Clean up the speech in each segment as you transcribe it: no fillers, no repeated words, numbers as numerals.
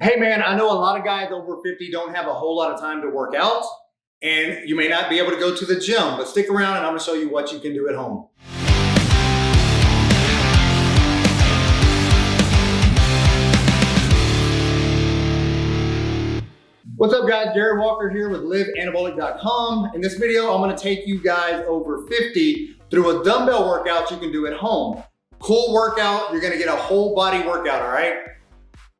Hey man, I know a lot of guys over 50 don't have a whole lot of time to work out, and you may not be able to go to the gym, but stick around and I'm gonna show you what you can do at home. What's up guys, Jared Walker here with liveanabolic.com. In this video, I'm gonna take you guys over 50 through a dumbbell workout you can do at home. Cool workout, you're gonna get a whole body workout, all right?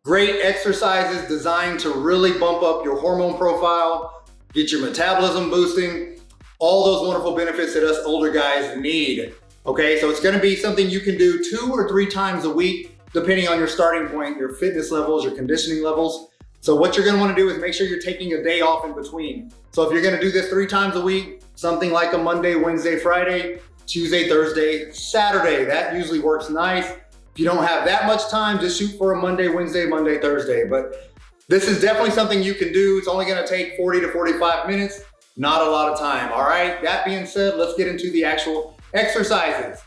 Great exercises designed to really bump up your hormone profile, get your metabolism boosting, all those wonderful benefits that us older guys need. Okay, so it's gonna be something you can do 2 or 3 times a week, depending on your starting point, your fitness levels, your conditioning levels. So what you're gonna wanna do is make sure you're taking a day off in between. So if you're gonna do this 3 times a week, something like a Monday, Wednesday, Friday, Tuesday, Thursday, Saturday, that usually works nice. If you don't have that much time, just shoot for a Monday, Wednesday, Monday, Thursday. But this is definitely something you can do. It's only gonna take 40 to 45 minutes, not a lot of time, all right? That being said, let's get into the actual exercises.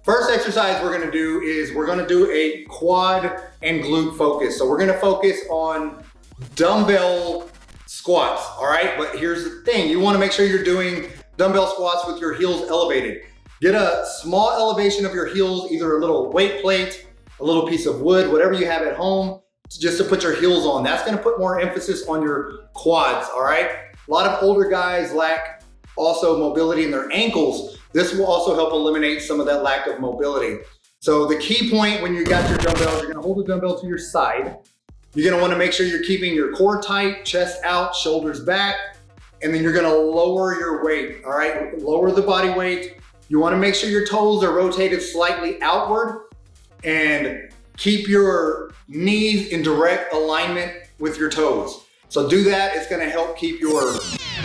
First exercise we're gonna do is we're gonna do a quad and glute focus. So we're gonna focus on dumbbell squats, all right? But here's the thing, you wanna make sure you're doing dumbbell squats with your heels elevated. Get a small elevation of your heels, either a little weight plate, a little piece of wood, whatever you have at home, just to put your heels on. That's gonna put more emphasis on your quads, all right? A lot of older guys lack also mobility in their ankles. This will also help eliminate some of that lack of mobility. So the key point when you got your dumbbells, you're gonna hold the dumbbell to your side. You're gonna wanna make sure you're keeping your core tight, chest out, shoulders back, and then you're gonna lower your weight, all right? Lower the body weight. You wanna make sure your toes are rotated slightly outward and keep your knees in direct alignment with your toes. So do that, it's gonna help keep your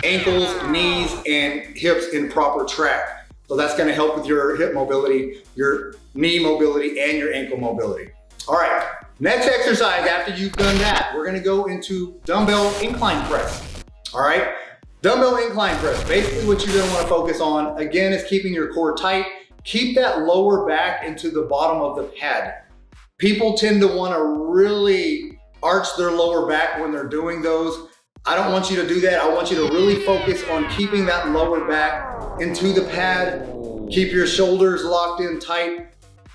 ankles, knees, and hips in proper track. So that's gonna help with your hip mobility, your knee mobility, and your ankle mobility. All right, next exercise after you've done that, we're gonna go into dumbbell incline press, all right? Dumbbell incline press, basically what you're gonna wanna focus on, again, is keeping your core tight. Keep that lower back into the bottom of the pad. People tend to wanna really arch their lower back when they're doing those. I don't want you to do that. I want you to really focus on keeping that lower back into the pad. Keep your shoulders locked in tight.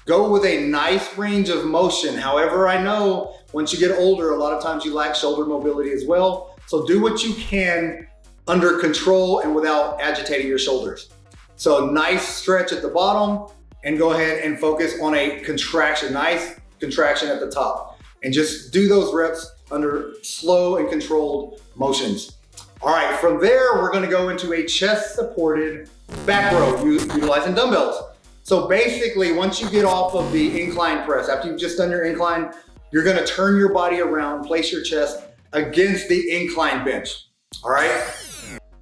Go with a nice range of motion. However, I know once you get older, a lot of times you lack shoulder mobility as well. So do what you can under control and without agitating your shoulders. So nice stretch at the bottom and go ahead and focus on a contraction, nice contraction at the top. And just do those reps under slow and controlled motions. All right, from there, we're gonna go into a chest supported back row utilizing dumbbells. So basically, once you get off of the incline press, after you've just done your incline, you're gonna turn your body around, place your chest against the incline bench, all right?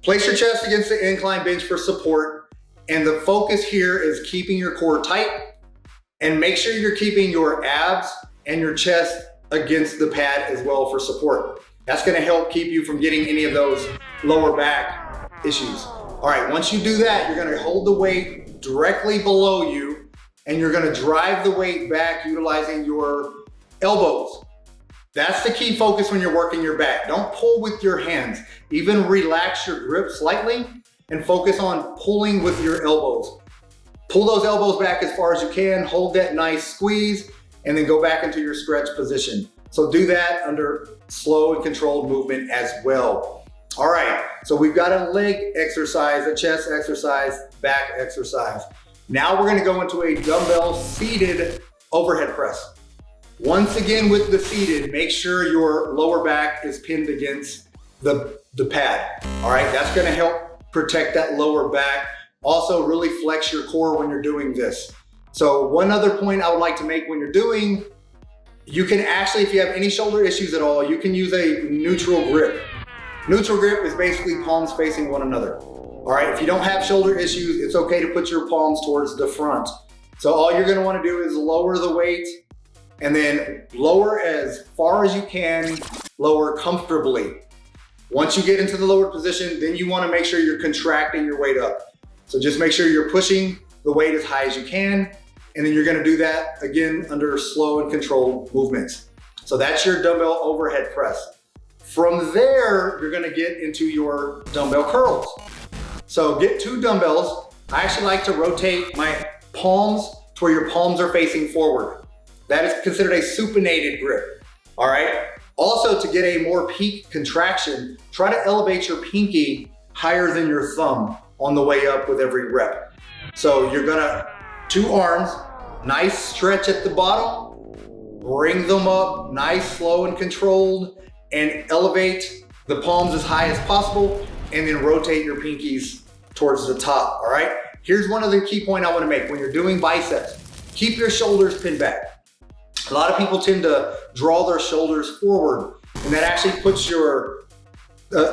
Place your chest against the incline bench for support. And the focus here is keeping your core tight and make sure you're keeping your abs and your chest against the pad as well for support. That's gonna help keep you from getting any of those lower back issues. All right, once you do that, you're gonna hold the weight directly below you and you're gonna drive the weight back utilizing your elbows. That's the key focus when you're working your back. Don't pull with your hands. Even relax your grip slightly and focus on pulling with your elbows. Pull those elbows back as far as you can, hold that nice squeeze, and then go back into your stretch position. So do that under slow and controlled movement as well. All right, so we've got a leg exercise, a chest exercise, back exercise. Now we're gonna go into a dumbbell seated overhead press. Once again with the seated, make sure your lower back is pinned against the pad. All right, that's gonna help protect that lower back. Also really flex your core when you're doing this. So one other point I would like to make when you're doing, you can actually, if you have any shoulder issues at all, you can use a neutral grip. Neutral grip is basically palms facing one another. All right, if you don't have shoulder issues, it's okay to put your palms towards the front. So all you're gonna wanna do is lower the weight and then lower as far as you can, lower comfortably. Once you get into the lower position, then you wanna make sure you're contracting your weight up. So just make sure you're pushing the weight as high as you can, and then you're gonna do that again under slow and controlled movements. So that's your dumbbell overhead press. From there, you're gonna get into your dumbbell curls. So get 2 dumbbells. I actually like to rotate my palms to where your palms are facing forward. That is considered a supinated grip, all right? Also, to get a more peak contraction, try to elevate your pinky higher than your thumb on the way up with every rep. So you're gonna, 2 arms, nice stretch at the bottom, bring them up, nice, slow and controlled, and elevate the palms as high as possible, and then rotate your pinkies towards the top, all right? Here's one of the key points I wanna make. When you're doing biceps, keep your shoulders pinned back. A lot of people tend to draw their shoulders forward, and that actually puts your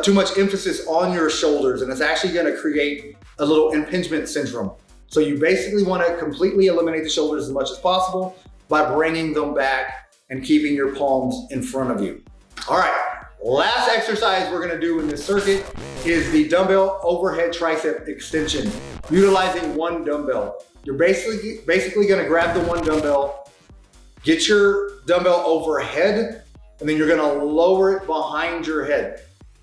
too much emphasis on your shoulders, and it's actually gonna create a little impingement syndrome. So you basically wanna completely eliminate the shoulders as much as possible by bringing them back and keeping your palms in front of you. All right, last exercise we're gonna do in this circuit is the dumbbell overhead tricep extension, utilizing 1 dumbbell. You're basically gonna grab the 1 dumbbell, get your dumbbell overhead, and then you're gonna lower it behind your head.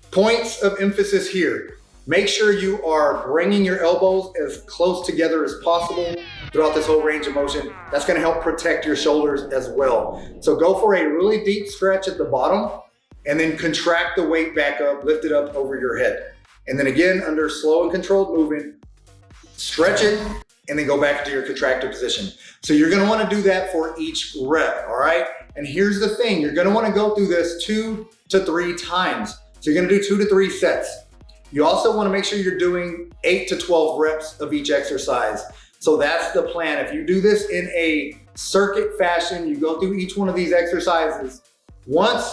Points of emphasis here. Make sure you are bringing your elbows as close together as possible throughout this whole range of motion. That's gonna help protect your shoulders as well. So go for a really deep stretch at the bottom, and then contract the weight back up, lift it up over your head. And then again, under slow and controlled movement, stretch it, and then go back to your contracted position. So you're gonna wanna do that for each rep, all right? And here's the thing, you're gonna wanna go through this 2 to 3 times. So you're gonna do 2 to 3 sets. You also wanna make sure you're doing 8 to 12 reps of each exercise. So that's the plan. If you do this in a circuit fashion, you go through each one of these exercises once,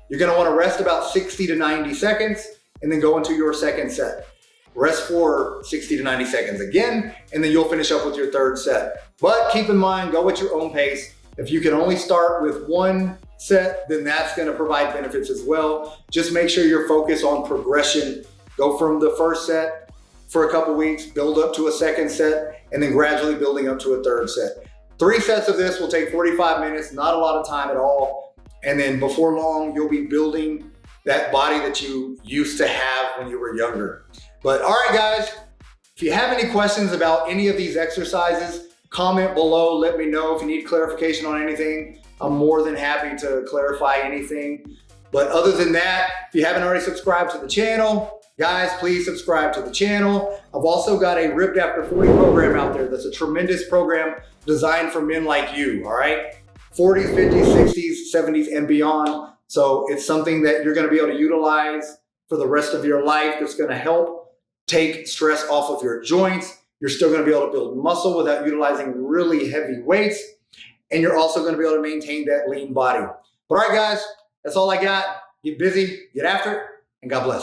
you're gonna wanna rest about 60 to 90 seconds and then go into your second set. Rest for 60 to 90 seconds again, and then you'll finish up with your 3rd set. But keep in mind, go at your own pace. If you can only start with 1 set, then that's gonna provide benefits as well. Just make sure you're focused on progression. Go from the 1st set for a couple weeks, build up to a 2nd set, and then gradually building up to a 3rd set. 3 sets of this will take 45 minutes, not a lot of time at all. And then before long, you'll be building that body that you used to have when you were younger. But all right, guys, if you have any questions about any of these exercises, comment below, let me know. If you need clarification on anything, I'm more than happy to clarify anything. But other than that, if you haven't already subscribed to the channel, guys, please subscribe to the channel. I've also got a Ripped After 40 program out there that's a tremendous program designed for men like you, all right? 40s, 50s, 60s, 70s, and beyond. So it's something that you're gonna be able to utilize for the rest of your life that's gonna help take stress off of your joints. You're still gonna be able to build muscle without utilizing really heavy weights. And you're also gonna be able to maintain that lean body. But all right, guys, that's all I got. Get busy, get after it, and God bless.